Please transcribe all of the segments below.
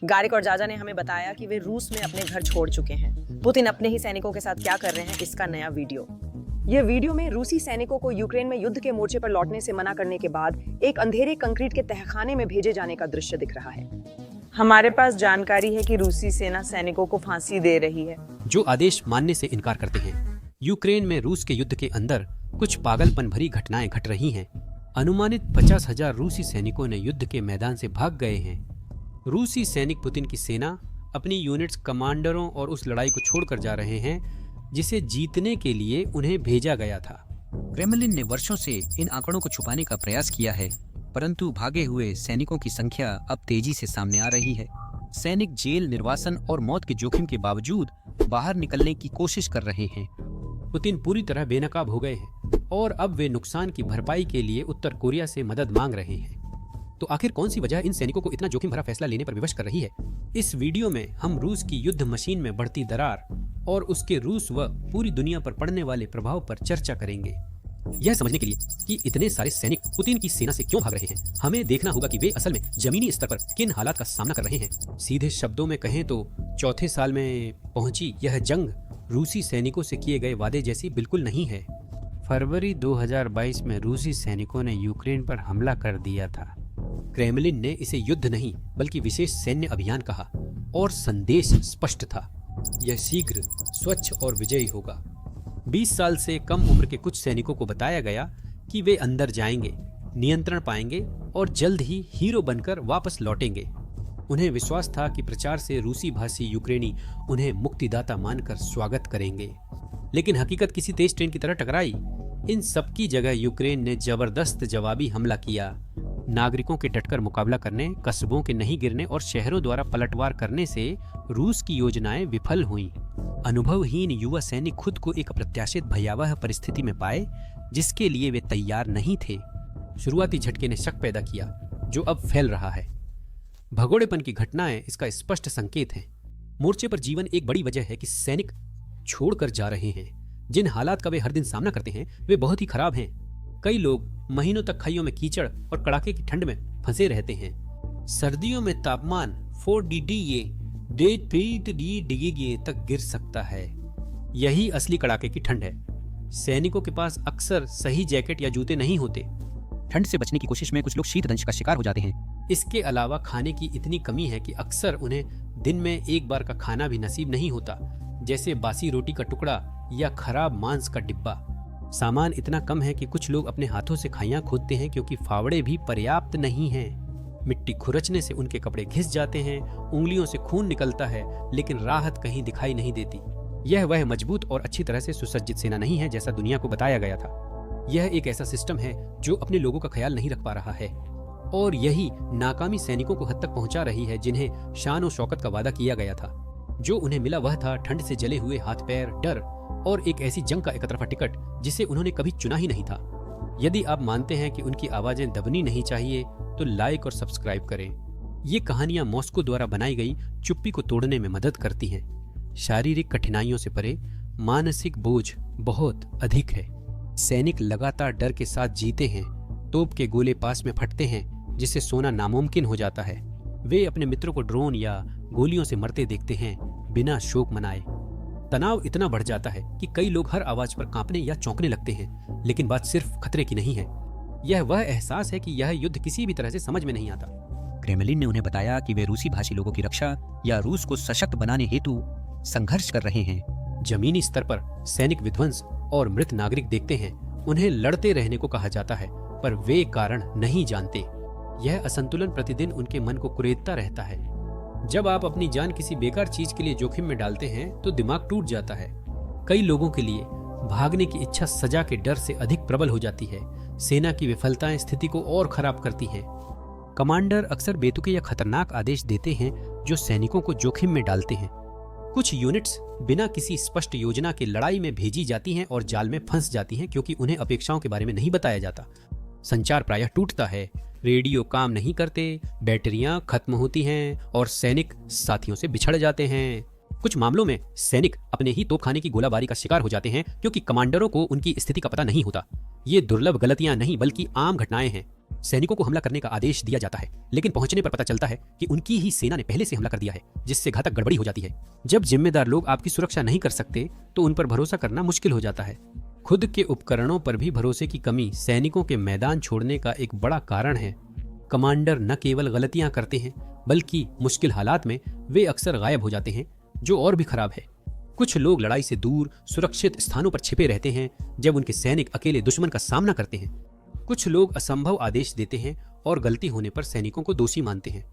गारिक और जाजा ने हमें बताया कि वे रूस में अपने घर छोड़ चुके हैं। पुतिन अपने ही सैनिकों के साथ क्या कर रहे हैं, इसका नया वीडियो। ये वीडियो में रूसी सैनिकों को यूक्रेन में युद्ध के मोर्चे पर लौटने से मना करने के बाद एक अंधेरे कंक्रीट के तहखाने में भेजे जाने का दृश्य दिख रहा है। हमारे पास जानकारी है कि रूसी सेना सैनिकों को फांसी दे रही है, जो आदेश मानने से इनकार करते हैं। यूक्रेन में रूस के युद्ध के अंदर कुछ पागलपन भरी घटनाएं घट रही हैं। अनुमानित 50,000 रूसी सैनिकों ने युद्ध के मैदान से भाग गए हैं। रूसी सैनिक पुतिन की सेना अपनी यूनिट्स, कमांडरों और उस लड़ाई को छोड़कर जा रहे हैं जिसे जीतने के लिए उन्हें भेजा गया था। क्रेमलिन ने वर्षों से इन आंकड़ों को छुपाने का प्रयास किया है, परंतु भागे हुए सैनिकों की संख्या अब तेजी से सामने आ रही है। सैनिक जेल, निर्वासन और मौत के जोखिम के बावजूद बाहर निकलने की कोशिश कर रहे हैं। पुतिन पूरी तरह बेनकाब हो गए हैं और अब वे नुकसान की भरपाई के लिए उत्तर कोरिया से मदद मांग रहे हैं। तो आखिर कौन सी वजह इन सैनिकों को इतना जोखिम भरा फैसला लेने पर विवश कर रही है? इस वीडियो में हम रूस की युद्ध मशीन में बढ़ती दरार और उसके रूस व पूरी दुनिया पर पड़ने वाले प्रभाव पर चर्चा करेंगे। यह समझने के लिए कि इतने सारे सैनिक पुतिन की सेना से क्यों भाग रहे हैं, हमें देखना होगा कि वे असल में जमीनी स्तर पर किन हालात का सामना कर रहे हैं। सीधे शब्दों में कहें तो चौथे साल में पहुंची यह जंग रूसी सैनिकों से किए गए वादे जैसी बिल्कुल नहीं है। फरवरी 2022 में रूसी सैनिकों ने यूक्रेन पर हमला कर दिया था। क्रेमलिन ने इसे युद्ध नहीं बल्कि विशेष सैन्य अभियान कहा और संदेश स्पष्ट था, यह शीघ्र, स्वच्छ और विजयी होगा। 20 साल से कम उम्र के कुछ सैनिकों को बताया गया कि वे अंदर जाएंगे, नियंत्रण पाएंगे और जल्द ही हीरो बनकर वापस लौटेंगे। उन्हें विश्वास था कि प्रचार से रूसी भाषी यूक्रेनी उन्हें मुक्तिदाता मानकर स्वागत करेंगे, लेकिन हकीकत किसी तेज ट्रेन की तरह टकराई। इन सबकी जगह यूक्रेन ने जबरदस्त जवाबी हमला किया। नागरिकों के डटकर मुकाबला करने, कस्बों के नहीं गिरने और शहरों द्वारा पलटवार करने से रूस की योजनाएं विफल हुईं। अनुभवहीन युवा सैनिक खुद को एक अप्रत्याशित भयावह परिस्थिति में पाए जिसके लिए वे तैयार नहीं थे। शुरुआती झटके ने शक पैदा किया जो अब फैल रहा है। भगोड़ेपन की घटनाएं इसका स्पष्ट संकेत हैं। मोर्चे पर जीवन एक बड़ी वजह है कि सैनिक छोड़कर जा रहे हैं। जिन हालात का वे हर दिन सामना करते हैं वे बहुत ही खराब हैं। कई लोग महीनों तक खाइयों में कीचड़ और कड़ाके की ठंड में फंसे रहते हैं। सर्दियों में तापमान 4 डिग्री तक गिर सकता है। यही असली कड़ाके की ठंड है। सैनिकों के पास अक्सर सही जैकेट या जूते नहीं होते। ठंड से बचने की कोशिश में कुछ लोग शीतदंश का शिकार हो जाते हैं। इसके अलावा खाने की इतनी कमी है कि अक्सर उन्हें दिन में एक बार का खाना भी नसीब नहीं होता, जैसे बासी रोटी का टुकड़ा या खराब मांस का डिब्बा। सामान इतना कम है कि कुछ लोग अपने हाथों से खाइयां खोदते हैं क्योंकि फावड़े भी पर्याप्त नहीं हैं। मिट्टी खुरचने से उनके कपड़े घिस जाते हैं, उंगलियों से खून निकलता है, लेकिन राहत कहीं दिखाई नहीं देती। यह वह मजबूत और अच्छी तरह से सुसज्जित सेना नहीं है जैसा दुनिया को बताया गया था। यह एक ऐसा सिस्टम है जो अपने लोगों का ख्याल नहीं रख पा रहा है और यही नाकामी सैनिकों को हद तक पहुंचा रही है जिन्हें शान और शौकत का वादा किया गया था। जो उन्हें मिला वह था ठंड से जले हुए हाथ पैर, डर और एक ऐसी जंग का एक तरफा टिकट जिसे उन्होंने कभी चुना ही नहीं था। यदि आप मानते हैं कि उनकी आवाजें दबनी नहीं चाहिए तो लाइक और सब्सक्राइब करें। ये कहानियां मॉस्को द्वारा बनाई गई चुप्पी को तोड़ने में मदद करती हैं। शारीरिक कठिनाइयों से परे मानसिक बोझ बहुत अधिक है। सैनिक लगातार डर के साथ जीते हैं। तोप के गोले पास में फटते हैं जिससे सोना नामुमकिन हो जाता है। वे अपने मित्रों को ड्रोन या गोलियों से मरते देखते हैं बिना शोक मनाए। तनाव इतना बढ़ जाता है कि कई लोग हर आवाज पर कांपने या चौंकने लगते हैं, लेकिन बात सिर्फ खतरे की नहीं है। यह वह एहसास है कि यह युद्ध किसी भी तरह से समझ में नहीं आता। क्रेमलिन ने उन्हें बताया कि वे रूसी भाषी लोगों की रक्षा या रूस को सशक्त बनाने हेतु संघर्ष कर रहे हैं। जमीनी स्तर पर सैनिक विध्वंस और मृत नागरिक देखते हैं। उन्हें लड़ते रहने को कहा जाता है, पर वे कारण नहीं जानते। यह असंतुलन प्रतिदिन उनके मन को कुरेदता रहता है। जब आप अपनी जान किसी बेकार चीज के लिए जोखिम में डालते हैं तो दिमाग टूट जाता है। कई लोगों के लिए भागने की इच्छा सजा के डर से अधिक प्रबल हो जाती है। सेना की विफलताएं स्थिति को और खराब करती हैं। कमांडर अक्सर बेतुके या खतरनाक आदेश देते हैं जो सैनिकों को जोखिम में डालते हैं। कुछ यूनिट्स बिना किसी स्पष्ट योजना के लड़ाई में भेजी जाती हैं और जाल में फंस जाती हैं क्योंकि उन्हें अपेक्षाओं के बारे में नहीं बताया जाता। संचार प्रायः टूटता है, रेडियो काम नहीं करते, बैटरियां खत्म होती हैं और सैनिक साथियों से बिछड़ जाते हैं। कुछ मामलों में सैनिक अपने ही तोपखाने की गोलाबारी का शिकार हो जाते हैं क्योंकि कमांडरों को उनकी स्थिति का पता नहीं होता। ये दुर्लभ गलतियां नहीं बल्कि आम घटनाएं हैं। सैनिकों को हमला करने का आदेश दिया जाता है, लेकिन पहुंचने पर पता चलता है कि उनकी ही सेना ने पहले से हमला कर दिया है, जिससे घातक गड़बड़ी हो जाती है। जब जिम्मेदार लोग आपकी सुरक्षा नहीं कर सकते तो उन पर भरोसा करना मुश्किल हो जाता है। खुद के उपकरणों पर भी भरोसे की कमी सैनिकों के मैदान छोड़ने का एक बड़ा कारण है। कमांडर न केवल गलतियां करते हैं, बल्कि मुश्किल हालात में वे अक्सर गायब हो जाते हैं, जो और भी खराब है। कुछ लोग लड़ाई से दूर सुरक्षित स्थानों पर छिपे रहते हैं जब उनके सैनिक अकेले दुश्मन का सामना करते हैं। कुछ लोग असंभव आदेश देते हैं और गलती होने पर सैनिकों को दोषी मानते हैं।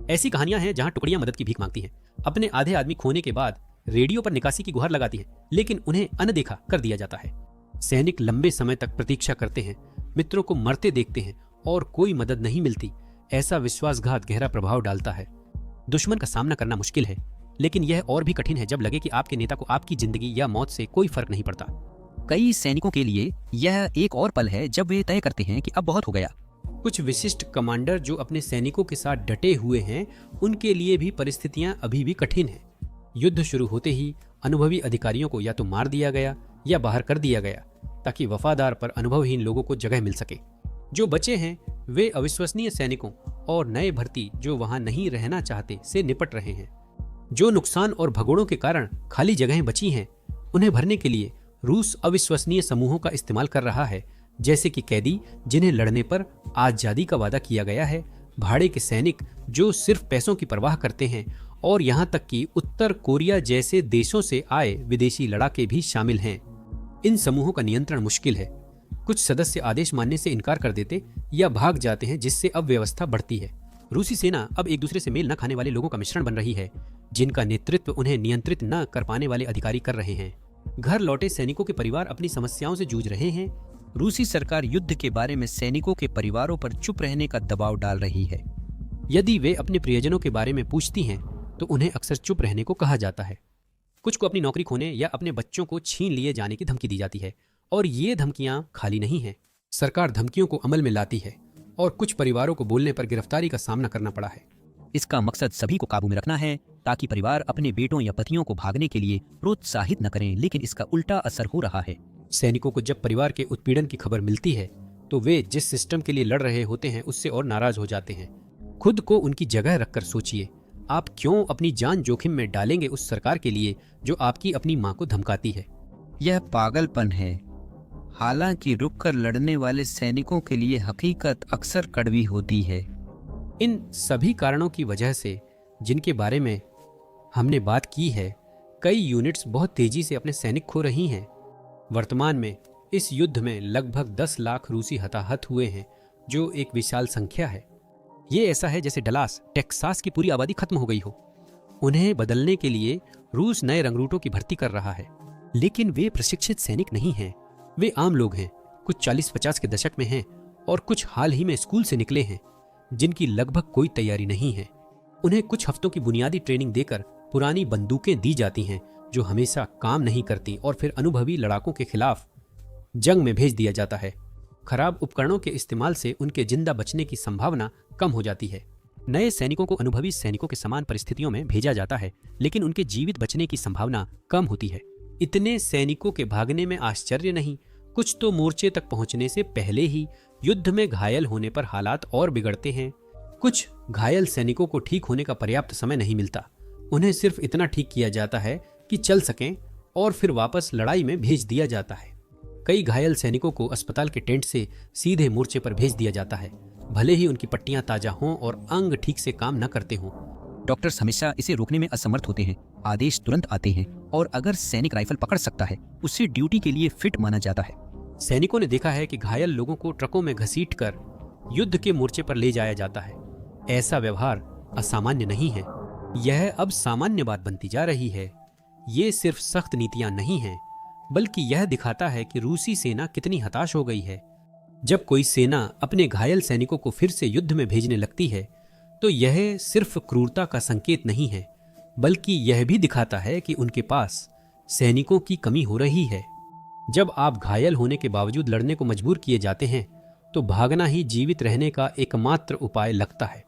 ऐसी कहानियां हैं जहां टुकड़ियां मदद की भीख मांगती हैं, अपने आधे आदमी खोने के बाद रेडियो पर निकासी की गुहार लगाती हैं, लेकिन उन्हें अनदेखा कर दिया जाता है। सैनिक लंबे समय तक प्रतीक्षा करते हैं, मित्रों को मरते देखते हैं और कोई मदद नहीं मिलती। ऐसा विश्वासघात गहरा प्रभाव डालता है। दुश्मन का सामना करना मुश्किल है, लेकिन यह और भी कठिन है जब लगे कि आपके नेता को आपकी जिंदगी या मौत से कोई फर्क नहीं पड़ता। कई सैनिकों के लिए यह एक और पल है जब वे तय करते हैं कि अब बहुत हो गया। कुछ विशिष्ट कमांडर जो अपने सैनिकों के साथ डटे हुए हैं, उनके लिए भी परिस्थितियां अभी भी कठिन हैं। युद्ध शुरू होते ही अनुभवी अधिकारियों को या तो मार दिया गया या बाहर कर दिया गया, ताकि वफादार पर अनुभवहीन लोगों को जगह मिल सके। जो बचे हैं वे अविश्वसनीय सैनिकों और नए भर्ती जो वहां नहीं रहना चाहते से निपट रहे हैं। जो नुकसान और भगोड़ों के कारण खाली जगहें बची हैं, उन्हें भरने के लिए रूस अविश्वसनीय समूहों का इस्तेमाल कर रहा है, जैसे कि कैदी जिन्हें लड़ने पर आजादी का वादा किया गया है, भाड़े के सैनिक जो सिर्फ पैसों की परवाह करते हैं, और यहाँ तक कि उत्तर कोरिया जैसे देशों से आए विदेशी लड़ाके भी शामिल हैं। इन समूहों का नियंत्रण मुश्किल है। कुछ सदस्य आदेश मानने से इनकार कर देते या भाग जाते हैं, जिससे अव्यवस्था बढ़ती है। रूसी सेना अब एक दूसरे से मेल न खाने वाले लोगों का मिश्रण बन रही है, जिनका नेतृत्व उन्हें नियंत्रित न कर पाने वाले अधिकारी कर रहे हैं। घर लौटे सैनिकों के परिवार अपनी समस्याओं से जूझ रहे हैं। रूसी सरकार युद्ध के बारे में सैनिकों के परिवारों पर चुप रहने का दबाव डाल रही है। यदि वे अपने प्रियजनों के बारे में पूछती हैं तो उन्हें अक्सर चुप रहने को कहा जाता है। कुछ को अपनी नौकरी खोने या अपने बच्चों को छीन लिए जाने की धमकी दी जाती है, और ये धमकियां खाली नहीं हैं। सरकार धमकियों को अमल में लाती है और कुछ परिवारों को बोलने पर गिरफ्तारी का सामना करना पड़ा है। इसका मकसद सभी को काबू में रखना है, ताकि परिवार अपने बेटों या पतियों को भागने के लिए प्रोत्साहित न करें, लेकिन इसका उल्टा असर हो रहा है। सैनिकों को जब परिवार के उत्पीड़न की खबर मिलती है तो वे जिस सिस्टम के लिए लड़ रहे होते हैं उससे और नाराज हो जाते हैं। खुद को उनकी जगह रखकर सोचिए, आप क्यों अपनी जान जोखिम में डालेंगे उस सरकार के लिए जो आपकी अपनी मां को धमकाती है? यह पागलपन है। हालांकि रुककर लड़ने वाले सैनिकों के लिए हकीकत अक्सर कड़वी होती है। इन सभी कारणों की वजह से जिनके बारे में हमने बात की है, कई यूनिट्स बहुत तेजी से अपने सैनिक खो रही हैं। वर्तमान में इस युद्ध में लगभग 10 लाख रूसी हताहत हुए हैं, जो एक विशाल संख्या है। ये ऐसा है जैसे डलास, टेक्सास की पूरी आबादी खत्म हो गई हो। उन्हें बदलने के लिए रूस नए रंगरूटों की भर्ती कर रहा है, लेकिन वे प्रशिक्षित सैनिक नहीं हैं। वे आम लोग हैं, कुछ 40-50 के दशक में हैं और कुछ हाल ही में स्कूल से निकले हैं, जिनकी लगभग कोई तैयारी नहीं है। उन्हें कुछ हफ्तों की बुनियादी ट्रेनिंग देकर पुरानी बंदूकें दी जाती हैं जो हमेशा काम नहीं करती, और फिर अनुभवी लड़ाकों के खिलाफ जंग में भेज दिया जाता है। खराब उपकरणों के इस्तेमाल से उनके जिंदा बचने की संभावना कम हो जाती है। नए सैनिकों को अनुभवी सैनिकों के समान परिस्थितियों में भेजा जाता है, लेकिन उनके जीवित बचने की संभावना कम होती है। इतने सैनिकों के भागने में आश्चर्य नहीं, कुछ तो मोर्चे तक पहुंचने से पहले ही युद्ध में घायल होने पर हालात और बिगड़ते हैं। कुछ घायल सैनिकों को ठीक होने का पर्याप्त समय नहीं मिलता। उन्हें सिर्फ इतना ठीक किया जाता है कि चल सकें और फिर वापस लड़ाई में भेज दिया जाता है। कई घायल सैनिकों को अस्पताल के टेंट से सीधे मोर्चे पर भेज दिया जाता है, भले ही उनकी पट्टियां ताजा हों और अंग ठीक से काम न करते हों। डॉक्टर्स हमेशा इसे रोकने में असमर्थ होते हैं। आदेश तुरंत आते हैं और अगर सैनिक राइफल पकड़ सकता है, उसे ड्यूटी के लिए फिट माना जाता है। सैनिकों ने देखा है कि घायल लोगों को ट्रकों में घसीटकर युद्ध के मोर्चे पर ले जाया जाता है। ऐसा व्यवहार असामान्य नहीं है, यह अब सामान्य बात बनती जा रही है। ये सिर्फ सख्त नीतियां नहीं हैं, बल्कि यह दिखाता है कि रूसी सेना कितनी हताश हो गई है। जब कोई सेना अपने घायल सैनिकों को फिर से युद्ध में भेजने लगती है, तो यह सिर्फ क्रूरता का संकेत नहीं है, बल्कि यह भी दिखाता है कि उनके पास सैनिकों की कमी हो रही है। जब आप घायल होने के बावजूद लड़ने को मजबूर किए जाते हैं, तो भागना ही जीवित रहने का एकमात्र उपाय लगता है।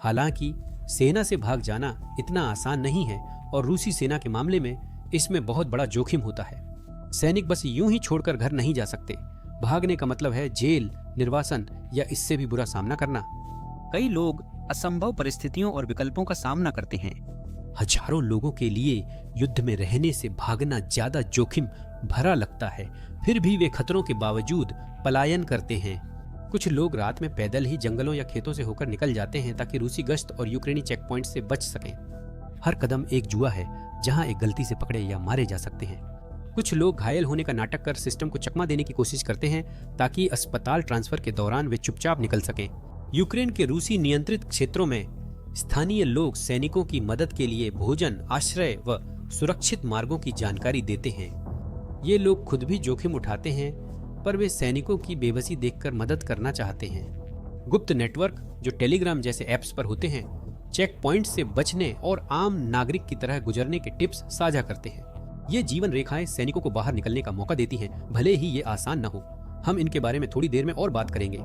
हालांकि सेना से भाग जाना इतना आसान नहीं है, और रूसी सेना के मामले में इसमें बहुत बड़ा जोखिम होता है। सैनिक बस यूं ही छोड़कर घर नहीं जा सकते। भागने का मतलब है जेल, निर्वासन या इससे भी बुरा सामना करना। कई लोग असंभव परिस्थितियों और विकल्पों का सामना करते हैं। हजारों लोगों के लिए युद्ध में रहने से भागना ज्यादा जोखिम भरा लगता है, फिर भी वे खतरों के बावजूद पलायन करते हैं। कुछ लोग रात में पैदल ही जंगलों या खेतों से होकर निकल जाते हैं ताकि रूसी गश्त और यूक्रेनी चेक पॉइंट से बच सकें। हर कदम एक जुआ है जहां एक गलती से पकड़े या मारे जा सकते हैं। कुछ लोग घायल होने का नाटक कर सिस्टम को चकमा देने की कोशिश करते हैं ताकि अस्पताल ट्रांसफर के दौरान वे चुपचाप निकल सकें। यूक्रेन के रूसी नियंत्रित क्षेत्रों में स्थानीय लोग सैनिकों की मदद के लिए भोजन, आश्रय व सुरक्षित मार्गों की जानकारी देते हैं। ये लोग खुद भी जोखिम उठाते हैं, पर वे सैनिकों की बेबसी देखकर मदद करना चाहते हैं। गुप्त नेटवर्क जो टेलीग्राम जैसे ऐप्स पर होते हैं, चेक पॉइंट से बचने और आम नागरिक की तरह गुजरने के टिप्स साझा करते हैं। ये जीवन रेखाएं सैनिकों को बाहर निकलने का मौका देती हैं, भले ही ये आसान न हो। हम इनके बारे में थोड़ी देर में और बात करेंगे।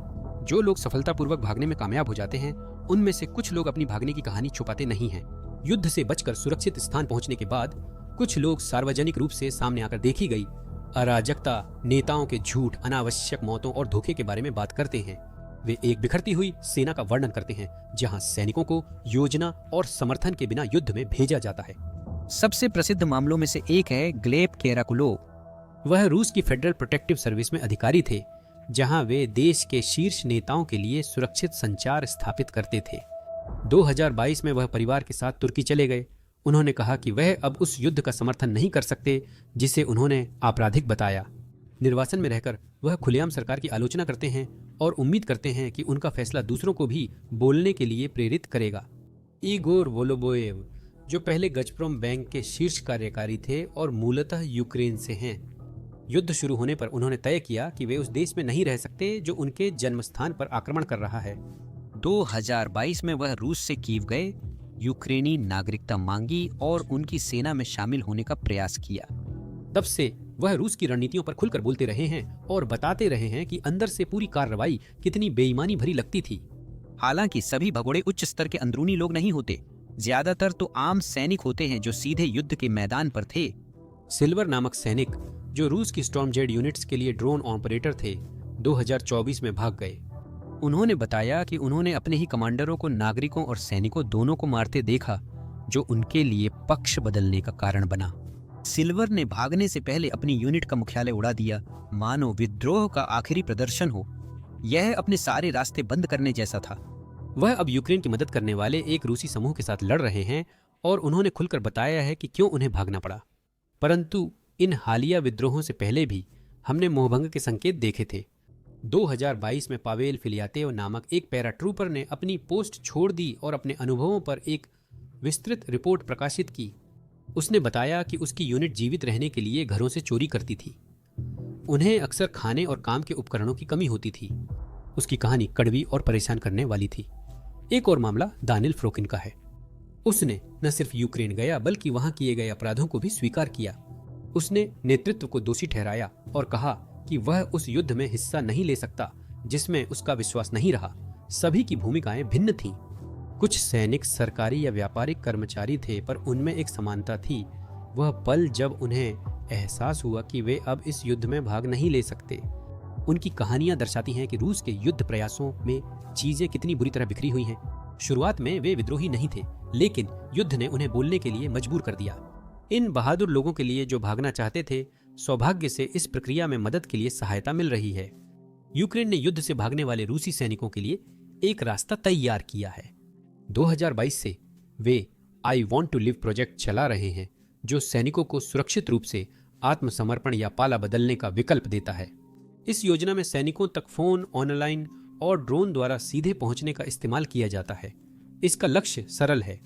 जो लोग सफलतापूर्वक भागने में कामयाब हो जाते हैं, उनमें से कुछ लोग अपनी भागने की कहानी छुपाते नहीं हैं। युद्ध से बचकर सुरक्षित स्थान पहुंचने के बाद कुछ लोग सार्वजनिक रूप से सामने आकर देखी गई अराजकता, नेताओं के झूठ, अनावश्यक मौतों और धोखे के बारे में बात करते हैं। वे एक बिखरती हुई सेना का वर्णन करते हैं जहां सैनिकों को योजना और समर्थन के बिना युद्ध में भेजा जाता है। सबसे प्रसिद्ध मामलों में से एक है ग्लेब केराकुलोव। वह रूस की फेडरल प्रोटेक्टिव सर्विस में अधिकारी थे, जहां वे देश के शीर्ष नेताओं के लिए सुरक्षित संचार स्थापित करते थे। 2022 में वह परिवार के साथ तुर्की चले गए। उन्होंने कहा कि वह अब उस युद्ध का समर्थन नहीं कर सकते जिसे उन्होंने आपराधिक बताया। निर्वासन में रहकर वह खुलेआम सरकार की आलोचना करते हैं और उम्मीद करते हैं कि उनका फैसला दूसरों को भी बोलने के लिए प्रेरित करेगा। इगोर वोलोबोएव, जो पहले गजप्रोम बैंक के शीर्ष कार्यकारी थे और मूलतः यूक्रेन से हैं, युद्ध शुरू होने पर उन्होंने तय किया कि वे उस देश में नहीं रह सकते जो उनके जन्मस्थान पर आक्रमण कर रहा है। 2022 में वह रूस से कीव गए, यूक्रेनी नागरिकता मांगी और उनकी सेना में शामिल होने का प्रयास किया। तब से वह रूस की रणनीतियों पर खुलकर बोलते रहे हैं और बताते रहे हैं कि अंदर से पूरी कार्रवाई कितनी बेईमानी भरी लगती थी। हालांकि सभी भगोड़े उच्च स्तर के अंदरूनी लोग नहीं होते। ज्यादातर तो आम सैनिक होते हैं जो सीधे युद्ध के मैदान पर थे। सिल्वर नामक सैनिक, जो रूस की स्टॉर्म जेट यूनिट्स के लिए ड्रोन ऑपरेटर थे, 2024 में भाग गए। उन्होंने बताया कि उन्होंने अपने ही कमांडरों को नागरिकों और सैनिकों दोनों को मारते देखा, जो उनके लिए पक्ष बदलने का कारण बना। सिल्वर ने भागने से पहले अपनी यूनिट का मुख्यालय उड़ा दिया, मानो विद्रोह का आखिरी प्रदर्शन हो। यह अपने सारे रास्ते बंद करने जैसा था। वह अब यूक्रेन की मदद करने वाले एक रूसी समूह के साथ लड़ रहे हैं और उन्होंने खुलकर बताया है कि क्यों उन्हें भागना पड़ा। परंतु इन हालिया विद्रोहों से पहले भी हमने मोहभंग के संकेत देखे थे। 2022 में पावेल फिलियातेव नामक एक पैराट्रूपर ने अपनी पोस्ट छोड़ दी और अपने अनुभवों पर एक विस्तृत रिपोर्ट प्रकाशित की। उसने बताया कि उसकी यूनिट जीवित रहने के लिए घरों से चोरी करती थी। उन्हें अक्सर खाने और काम के उपकरणों की कमी होती थी। उसकी कहानी कड़वी और परेशान करने वाली थी। एक और मामला दानिल फ्रोकिन का है। उसने न सिर्फ यूक्रेन गया बल्कि वहां किए गए अपराधों को भी स्वीकार किया। उसने नेतृत्व को दोषी ठहराया और कहा कि वह उस युद्ध में हिस्सा नहीं ले सकता जिसमें उसका विश्वास नहीं रहा। सभी की भूमिकाएं भिन्न थीं। कुछ सैनिक सरकारी या व्यापारिक कर्मचारी थे, पर उनमें एक समानता थी। वह पल जब उन्हें एहसास हुआ कि वे अब इस युद्ध में भाग नहीं ले सकते। उनकी कहानियां दर्शाती हैं कि रूस के युद्ध प्रयासों में चीजें कितनी बुरी तरह बिखरी हुई हैं। शुरुआत में वे विद्रोही नहीं थे, लेकिन युद्ध ने उन्हें बोलने के लिए मजबूर कर दिया। इन बहादुर लोगों के लिए जो भागना चाहते थे, सौभाग्य से इस प्रक्रिया में मदद के लिए सहायता मिल रही है। यूक्रेन ने युद्ध से भागने वाले रूसी सैनिकों के लिए एक रास्ता तैयार किया है। 2022 से वे I want to live project चला रहे हैं, जो सैनिकों को सुरक्षित रूप से आत्मसमर्पण या पाला बदलने का विकल्प देता है। इस योजना में सैनिकों तक फोन, ऑनलाइन और ड्रोन द्वारा सीधे पहुंचने का इस्तेमाल किया जाता है। इसका लक्ष्य सरल है।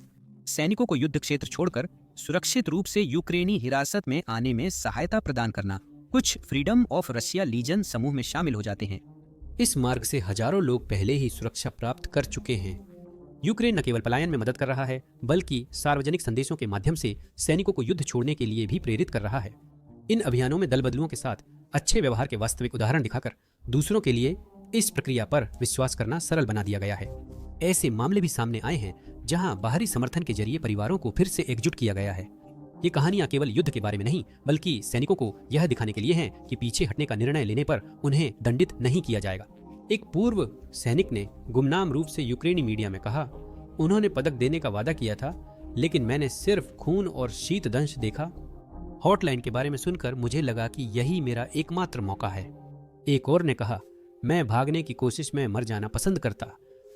सैनिकों को युद्ध क्षेत्र छोड़कर सुरक्षित रूप से यूक्रेनी हिरासत में आने में सहायता प्रदान करना। कुछ फ्रीडम ऑफ रशिया लीजन समूह में शामिल हो जाते हैं। इस मार्ग से हजारों लोग पहले ही सुरक्षा प्राप्त कर चुके हैं। यूक्रेन न केवल पलायन में मदद कर रहा है, बल्कि सार्वजनिक संदेशों के माध्यम से सैनिकों को युद्ध छोड़ने के लिए भी प्रेरित कर रहा है। इन अभियानों में दल बदलुओं के साथ अच्छे व्यवहार के वास्तविक उदाहरण दिखाकर दूसरों के लिए इस प्रक्रिया पर विश्वास करना सरल बना दिया गया है। ऐसे मामले भी सामने आए हैं जहां बाहरी समर्थन के जरिए परिवारों को फिर से एकजुट किया गया है। ये कहानियां केवल युद्ध के बारे में नहीं, बल्कि सैनिकों को यह दिखाने के लिए हैं कि पीछे हटने का निर्णय लेने पर उन्हें दंडित नहीं किया जाएगा। एक पूर्व सैनिक ने गुमनाम रूप से यूक्रेनी मीडिया में कहा, उन्होंने पदक देने का वादा किया था, लेकिन मैंने सिर्फ खून और शीतदंश देखा। हॉटलाइन के बारे में सुनकर मुझे लगा कि यही मेरा एकमात्र मौका है। एक और ने कहा, मैं भागने की कोशिश में मर जाना पसंद करता,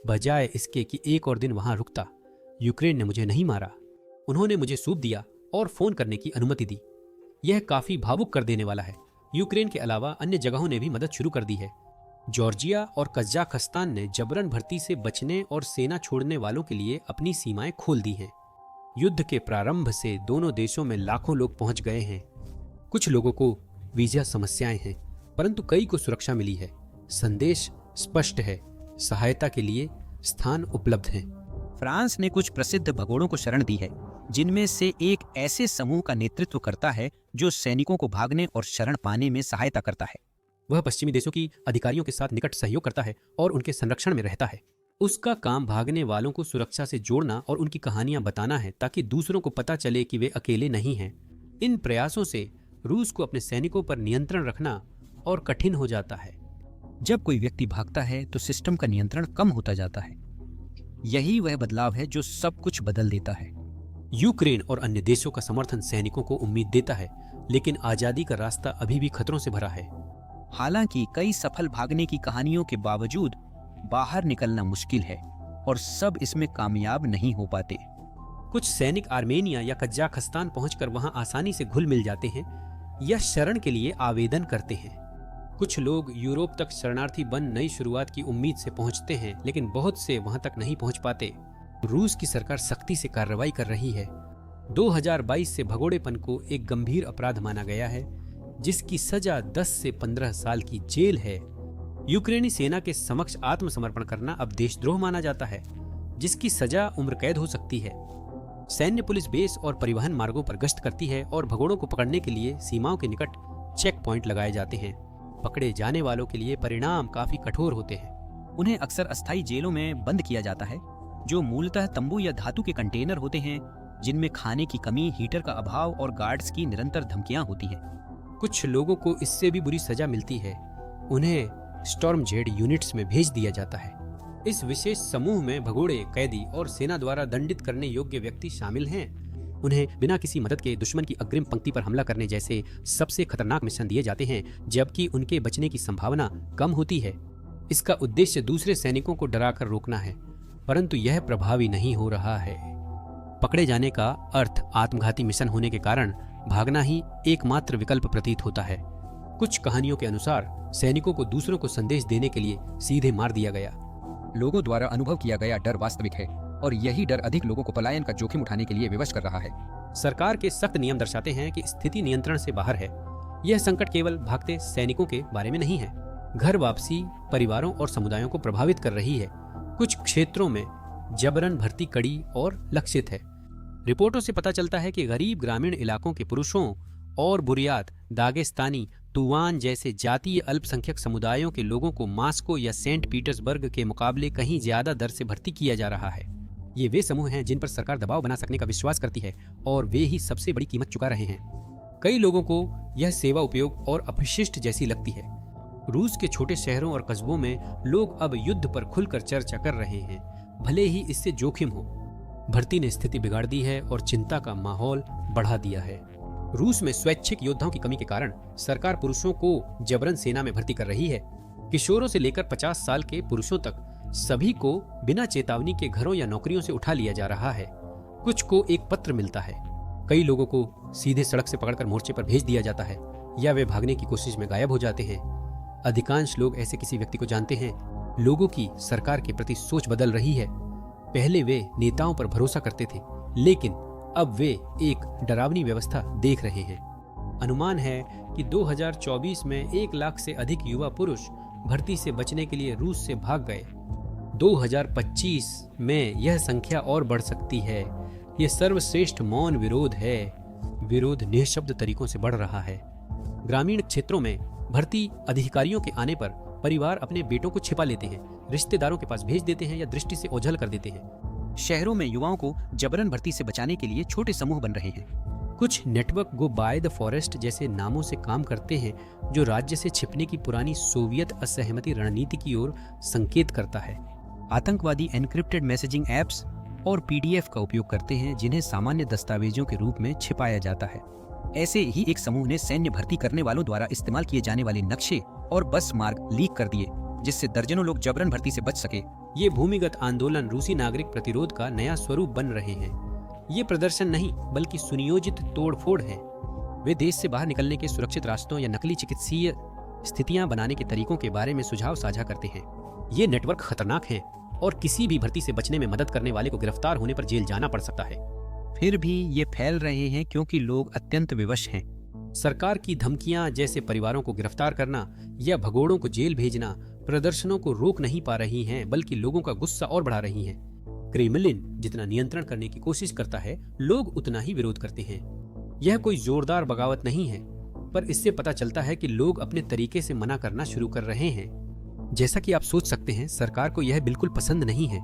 बजाय इसके कि एक और दिन वहां रुकता। यूक्रेन ने मुझे नहीं मारा, उन्होंने मुझे सूप दिया और फोन करने की अनुमति दी। यह काफी भावुक कर देने वाला है। यूक्रेन के अलावा अन्य जगहों ने भी मदद शुरू कर दी है। जॉर्जिया और कजाकिस्तान ने जबरन भर्ती से बचने और सेना छोड़ने वालों के लिए अपनी सीमाएं खोल दी हैं। युद्ध के प्रारंभ से दोनों देशों में लाखों लोग पहुंच गए हैं। कुछ लोगों को वीजा समस्याएं हैं, परंतु कई को सुरक्षा मिली है। संदेश स्पष्ट है, सहायता के लिए स्थान उपलब्ध हैं। फ्रांस ने कुछ प्रसिद्ध भगोड़ों को शरण दी है, जिनमें से एक ऐसे समूह का नेतृत्व करता है जो सैनिकों को भागने और शरण पाने में सहायता करता है। वह पश्चिमी देशों की अधिकारियों के साथ निकट सहयोग करता है और उनके संरक्षण में रहता है। उसका काम भागने वालों को सुरक्षा से जोड़ना और उनकी कहानियां बताना है, ताकि दूसरों को पता चले कि वे अकेले नहीं हैं। इन प्रयासों से रूस को अपने सैनिकों पर नियंत्रण रखना और कठिन हो जाता है। जब कोई व्यक्ति भागता है तो सिस्टम का नियंत्रण कम होता जाता है। यही वह बदलाव है जो सब कुछ बदल देता है। यूक्रेन और अन्य देशों का समर्थन सैनिकों को उम्मीद देता है, लेकिन आजादी का रास्ता अभी भी खतरों से भरा है। हालांकि कई सफल भागने की कहानियों के बावजूद बाहर निकलना मुश्किल है और सब इसमें कामयाब नहीं हो पाते। कुछ सैनिक आर्मेनिया या कजाकिस्तान पहुंचकर वहां आसानी से घुल मिल जाते हैं या शरण के लिए आवेदन करते हैं। कुछ लोग यूरोप तक शरणार्थी बन नई शुरुआत की उम्मीद से पहुंचते हैं, लेकिन बहुत से वहां तक नहीं पहुंच पाते। रूस की सरकार सख्ती से कार्रवाई कर रही है। 2022 से भगोड़ेपन को एक गंभीर अपराध माना गया है, जिसकी सजा 10 से 15 साल की जेल है। यूक्रेनी सेना के समक्ष आत्मसमर्पण करना अब देशद्रोह माना जाता है, जिसकी सजा उम्र कैद हो सकती है। सैन्य पुलिस बेस और परिवहन मार्गों पर गश्त करती है और भगोड़ों को पकड़ने के लिए सीमाओं के निकट चेक पॉइंट लगाए जाते हैं। पकड़े जाने वालों के लिए परिणाम काफी कठोर होते हैं। उन्हें अक्सर अस्थायी जेलों में बंद किया जाता है, जो मूलतः तंबू या धातु के कंटेनर होते हैं, जिनमें खाने की कमी, हीटर का अभाव और गार्ड्स की निरंतर धमकियां होती हैं। कुछ लोगों को इससे भी बुरी सजा मिलती है। उन्हें स्टॉर्म जेड यूनिट्स में भेज दिया जाता है। इस विशेष समूह में भगोड़े, कैदी और सेना द्वारा दंडित करने योग्य व्यक्ति शामिल हैं। उन्हें बिना किसी मदद के दुश्मन की अग्रिम पंक्ति पर हमला करने जैसे सबसे खतरनाक मिशन दिए जाते हैं, जबकि उनके बचने की संभावना कम होती है। इसका उद्देश्य दूसरे सैनिकों को डराकर रोकना है, परंतु यह प्रभावी नहीं हो रहा है। पकड़े जाने का अर्थ आत्मघाती मिशन होने के कारण भागना ही एकमात्र विकल्प प्रतीत होता है। कुछ कहानियों के अनुसार सैनिकों को दूसरों को संदेश देने के लिए सीधे मार दिया गया। लोगों द्वारा अनुभव किया गया डर वास्तविक है और यही डर अधिक लोगों को पलायन का जोखिम उठाने के लिए विवश कर रहा है। सरकार के सख्त नियम दर्शाते हैं कि स्थिति नियंत्रण से बाहर है। यह संकट केवल भागते सैनिकों के बारे में नहीं है। घर वापसी परिवारों और समुदायों को प्रभावित कर रही है। कुछ क्षेत्रों में जबरन भर्ती कड़ी और लक्षित है। रिपोर्टों से पता चलता है कि गरीब ग्रामीण इलाकों के पुरुषों और बुरियात, दागेस्तानी, तुवान जैसे जातीय अल्पसंख्यक समुदायों के लोगों को मास्को या सेंट पीटर्सबर्ग के मुकाबले कहीं ज्यादा दर से भर्ती किया जा रहा है। ये वे समूह हैं जिन पर सरकार दबाव बना सकने का विश्वास करती है और वे ही सबसे बड़ी कीमत चुका रहे हैं। कई लोगों को यह सेवा उपयोग और अपशिष्ट जैसी लगती है। रूस के छोटे शहरों और कस्बों में लोग अब युद्ध पर खुलकर चर्चा कर रहे हैं, भले ही इससे जोखिम हो। भर्ती ने स्थिति बिगाड़ दी है और चिंता का माहौल बढ़ा दिया है। रूस में स्वैच्छिक योद्धाओं की कमी के कारण सरकार पुरुषों को जबरन सेना में भर्ती कर रही है। किशोरों से लेकर 50 साल के पुरुषों तक सभी को बिना चेतावनी के घरों या नौकरियों से उठा लिया जा रहा है। कुछ को एक पत्र मिलता है, कई लोगों को सीधे सड़क से पकड़कर मोर्चे पर भेज दिया जाता है या वे भागने की कोशिश में गायब हो जाते हैं। अधिकांश लोग ऐसे किसी व्यक्ति को जानते हैं। लोगों की सरकार के प्रति सोच बदल रही है। पहले वे नेताओं पर भरोसा करते थे, लेकिन अब वे एक डरावनी व्यवस्था देख रहे हैं। अनुमान है कि 2024 में 1 लाख से अधिक युवा पुरुष भर्ती से बचने के लिए रूस से भाग गए। 2025 में यह संख्या और बढ़ सकती है। यह सर्वश्रेष्ठ मौन विरोध है। विरोध निःशब्द तरीकों से बढ़ रहा है। ग्रामीण क्षेत्रों में भर्ती अधिकारियों के आने पर परिवार अपने बेटों को छिपा लेते हैं, रिश्तेदारों के पास भेज देते हैं या दृष्टि से ओझल कर देते हैं। शहरों में युवाओं को जबरन भर्ती से बचाने के लिए छोटे समूह बन रहे हैं। कुछ network go by the forest जैसे नामों से काम करते हैं, जो राज्य से छिपने की पुरानी सोवियत असहमति रणनीति की ओर संकेत करता है। आतंकवादी एन्क्रिप्टेड मैसेजिंग ऐप्स और पीडीएफ का उपयोग करते हैं, जिन्हें सामान्य दस्तावेजों के रूप में छिपाया जाता है। ऐसे ही एक समूह ने सैन्य भर्ती करने वालों द्वारा इस्तेमाल किए जाने वाले नक्शे और बस मार्ग लीक कर दिए, जिससे दर्जनों लोग जबरन भर्ती से बच सके। ये भूमिगत आंदोलन रूसी नागरिक प्रतिरोध का नया स्वरूप बन रहे हैं। ये प्रदर्शन नहीं बल्कि सुनियोजित तोड़फोड़ है। वे देश से बाहर निकलने के सुरक्षित रास्तों या नकली चिकित्सीय स्थितियां बनाने के तरीकों के बारे में सुझाव साझा करते हैं। ये नेटवर्क खतरनाक हैं और किसी भी भर्ती से बचने में मदद करने वाले को गिरफ्तार होने पर जेल जाना पड़ सकता है। फिर भी ये फैल रहे हैं क्योंकि लोग अत्यंत विवश हैं। सरकार की धमकियां, जैसे परिवारों को गिरफ्तार करना या भगोड़ों को जेल भेजना, प्रदर्शनों को रोक नहीं पा रही हैं, बल्कि लोगों का गुस्सा और बढ़ा रही हैं। क्रेमलिन जितना नियंत्रण करने की कोशिश करता है, लोग उतना ही विरोध करते हैं। यह कोई जोरदार बगावत नहीं है, पर इससे पता चलता है कि लोग अपने तरीके से मना करना शुरू कर रहे हैं। जैसा कि आप सोच सकते हैं, सरकार को यह बिल्कुल पसंद नहीं है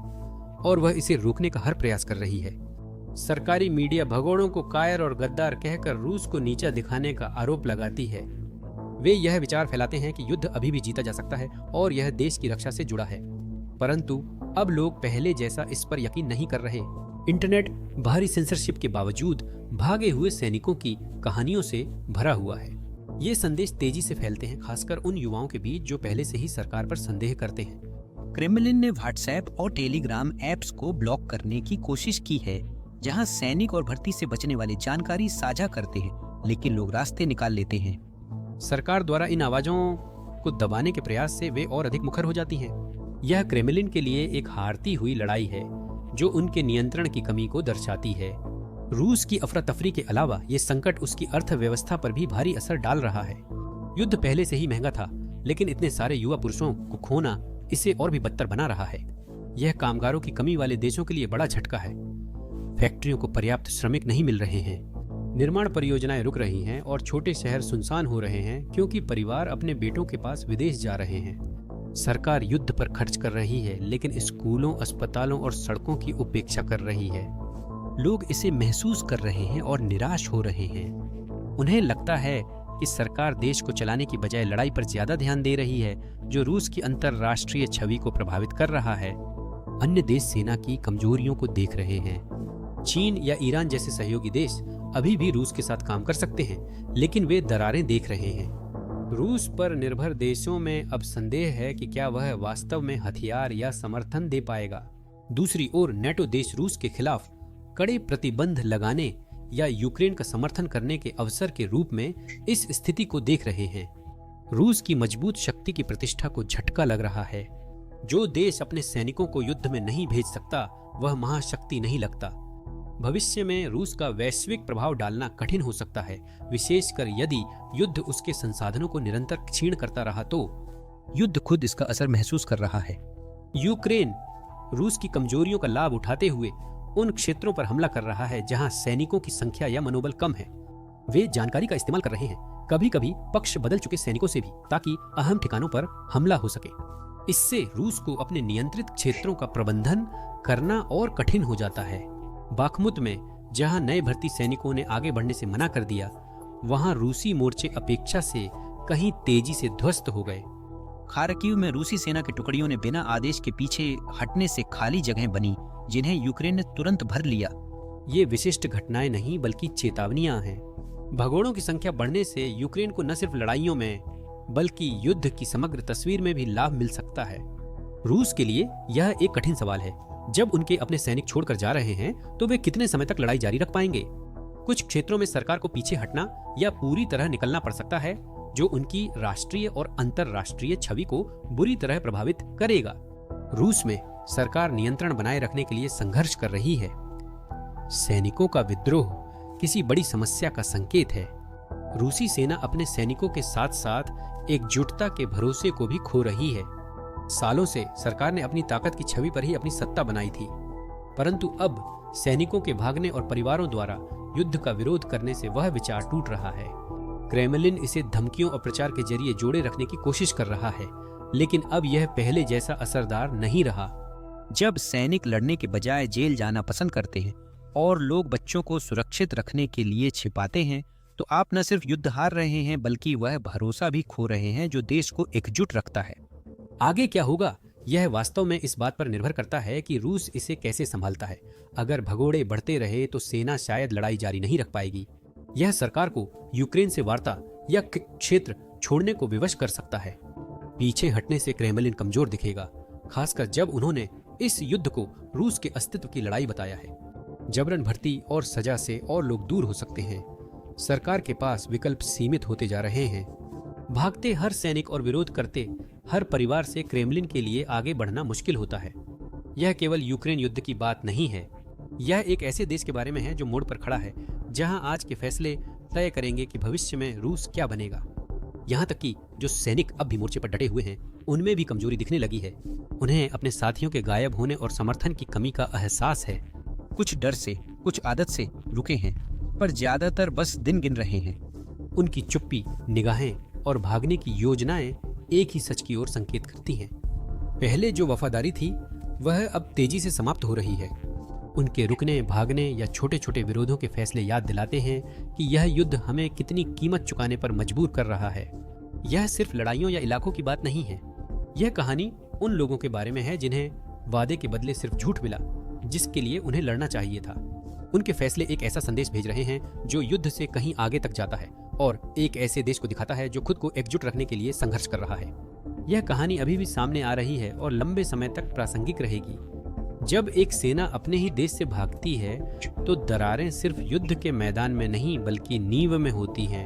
और वह इसे रोकने का हर प्रयास कर रही है। सरकारी मीडिया भगोड़ों को कायर और गद्दार कहकर रूस को नीचा दिखाने का आरोप लगाती है। वे यह विचार फैलाते हैं कि युद्ध अभी भी जीता जा सकता है और यह देश की रक्षा से जुड़ा है, परंतु अब लोग पहले जैसा इस पर यकीन नहीं कर रहे। इंटरनेट भारी सेंसरशिप के बावजूद भागे हुए सैनिकों की कहानियों से भरा हुआ है। ये संदेश तेजी से फैलते हैं, खासकर उन युवाओं के बीच जो पहले से ही सरकार पर संदेह करते हैं। क्रेमलिन ने व्हाट्सएप और टेलीग्राम ऐप्स को ब्लॉक करने की कोशिश की है, जहां सैनिक और भर्ती से बचने वाले जानकारी साझा करते हैं, लेकिन लोग रास्ते निकाल लेते हैं। सरकार द्वारा इन आवाजों को दबाने के प्रयास से वे और अधिक मुखर हो जाती हैं। यह क्रेमलिन के लिए एक हारती हुई लड़ाई है, जो उनके नियंत्रण की कमी को दर्शाती है। रूस की अफरा तफरी के अलावा ये संकट उसकी अर्थव्यवस्था पर भी भारी असर डाल रहा है। युद्ध पहले से ही महंगा था, लेकिन इतने सारे युवा पुरुषों को खोना इसे और भी बदतर बना रहा है। यह कामगारों की कमी वाले देशों के लिए बड़ा झटका है। फैक्ट्रियों को पर्याप्त श्रमिक नहीं मिल रहे हैं, निर्माण परियोजनाएं रुक रही हैं और छोटे शहर सुनसान हो रहे हैं क्योंकि परिवार अपने बेटों के पास विदेश जा रहे हैं। सरकार युद्ध पर खर्च कर रही है, लेकिन स्कूलों, अस्पतालों और सड़कों की उपेक्षा कर रही है। लोग इसे महसूस कर रहे हैं और निराश हो रहे हैं। उन्हें लगता है कि सरकार देश को चलाने की बजाय लड़ाई पर ज्यादा ध्यान दे रही है, जो रूस की अंतर्राष्ट्रीय छवि को प्रभावित कर रहा है। अन्य देश सेना की कमजोरियों को देख रहे हैं। चीन या ईरान जैसे सहयोगी देश अभी भी रूस के साथ काम कर सकते हैं, लेकिन वे दरारें देख रहे हैं। रूस पर निर्भर देशों में अब संदेह है कि क्या वह वास्तव में हथियार या समर्थन दे पाएगा। दूसरी ओर नेटो देश रूस के खिलाफ कड़े प्रतिबंध लगाने या यूक्रेन का समर्थन करने के अवसर के रूप में इस स्थिति को देख रहे हैं। रूस की मजबूत शक्ति की प्रतिष्ठा को झटका लग रहा है। जो देश अपने सैनिकों को युद्ध में नहीं भेज सकता, वह महाशक्ति नहीं लगता। भविष्य में रूस का वैश्विक प्रभाव डालना कठिन हो सकता है, विशेषकर यदि युद्ध उसके संसाधनों को निरंतर क्षीण करता रहा तो। युद्ध खुद इसका असर महसूस कर रहा है। यूक्रेन रूस की कमजोरियों का लाभ उठाते हुए उन क्षेत्रों पर हमला कर रहा है जहां सैनिकों की संख्या या मनोबल कम है। वे जानकारी का इस्तेमाल कर रहे हैं, कभी कभी पक्ष बदल चुके सैनिकों से भी, ताकि अहम ठिकानों पर हमला हो सके। इससे रूस को अपने नियंत्रित क्षेत्रों का प्रबंधन करना और कठिन हो जाता है। बाखमुत में जहां नए भर्ती सैनिकों ने आगे बढ़ने से मना कर दिया, वहां रूसी मोर्चे अपेक्षा से कहीं तेजी से ध्वस्त हो गए। खार्किव में रूसी सेना की टुकड़ियों ने बिना आदेश के पीछे हटने से खाली जगह बनी, जिन्हें यूक्रेन ने तुरंत भर लिया। ये विशिष्ट घटनाएं नहीं बल्कि चेतावनियां हैं। भगोड़ों की संख्या बढ़ने से यूक्रेन को न सिर्फ लड़ाइयों में बल्कि युद्ध की समग्र तस्वीर में भी लाभ मिल सकता है। रूस के लिए यह एक कठिन सवाल है। जब उनके अपने सैनिक छोड़कर जा रहे हैं तो वे कितने समय तक लड़ाई जारी रख पाएंगे। कुछ क्षेत्रों में सरकार को पीछे हटना या पूरी तरह निकलना पड़ सकता है, जो उनकी राष्ट्रीय और अंतर्राष्ट्रीय छवि को बुरी तरह प्रभावित करेगा। रूस में सरकार नियंत्रण बनाए रखने के लिए संघर्ष कर रही है। सैनिकों का विद्रोह किसी बड़ी समस्या का संकेत है। रूसी सेना अपने सैनिकों के साथ साथ एकजुटता के भरोसे को भी खो रही है। सालों से सरकार ने अपनी ताकत की छवि पर ही अपनी सत्ता बनाई थी, परंतु अब सैनिकों के भागने और परिवारों द्वारा युद्ध का विरोध करने से वह विचार टूट रहा है। क्रेमलिन इसे धमकियों और प्रचार के जरिए जोड़े रखने की कोशिश कर रहा है, लेकिन अब यह पहले जैसा असरदार नहीं रहा। जब सैनिक लड़ने के बजाय जेल जाना पसंद करते हैं और लोग बच्चों को सुरक्षित रखने के लिए छिपाते हैं, तो आप न सिर्फ युद्ध हार रहे हैं बल्कि वह भरोसा भी खो रहे हैं जो देश को एकजुट रखता है। आगे क्या होगा यह वास्तव में इस बात पर निर्भर करता है कि रूस इसे कैसे संभालता है। अगर भगोड़े बढ़ते रहे तो सेना शायद लड़ाई जारी नहीं रख पाएगी। यह सरकार को यूक्रेन से वार्ता या क्षेत्र छोड़ने को विवश कर सकता है। पीछे हटने से क्रेमलिन कमजोर दिखेगा, खासकर जब उन्होंने इस युद्ध को रूस के अस्तित्व की लड़ाई बताया है। जबरन भर्ती और सजा से और लोग दूर हो सकते हैं। सरकार के पास विकल्प सीमित होते जा रहे हैं। भागते हर सैनिक और विरोध करते हर परिवार से क्रेमलिन के लिए आगे बढ़ना मुश्किल होता है। यह केवल यूक्रेन युद्ध की बात नहीं है, यह एक ऐसे देश के बारे में है जो मोड़ पर खड़ा है, जहां आज के फैसले तय करेंगे कि भविष्य में रूस क्या बनेगा। यहाँ तक कि जो सैनिक अब भी मोर्चे पर डटे हुए हैं, उनमें भी कमजोरी दिखने लगी है। उन्हें अपने साथियों के गायब होने और समर्थन की कमी का एहसास है। कुछ डर से, कुछ आदत से रुके हैं, पर ज्यादातर बस दिन गिन रहे हैं। उनकी चुप्पी, निगाहें और भागने की योजनाएं एक ही सच की ओर संकेत करती हैं। पहले जो वफादारी थी वह अब तेजी से समाप्त हो रही है। उनके रुकने, भागने या छोटे छोटे विरोधों के फैसले याद दिलाते हैं कि यह युद्ध हमें कितनी कीमत चुकाने पर मजबूर कर रहा है। यह सिर्फ लड़ाइयों या इलाकों की बात नहीं है। यह कहानी उन लोगों के बारे में है जिन्हें वादे के बदले सिर्फ झूठ मिला, जिसके लिए उन्हें लड़ना चाहिए था। उनके फैसले एक ऐसा संदेश भेज रहे हैं जो युद्ध से कहीं आगे तक जाता है और एक ऐसे देश को दिखाता है जो खुद को एकजुट रखने के लिए संघर्ष कर रहा है। यह कहानी अभी भी सामने आ रही है और लंबे समय तक प्रासंगिक रहेगी। जब एक सेना अपने ही देश से भागती है तो दरारें सिर्फ युद्ध के मैदान में नहीं बल्कि नींव में होती हैं।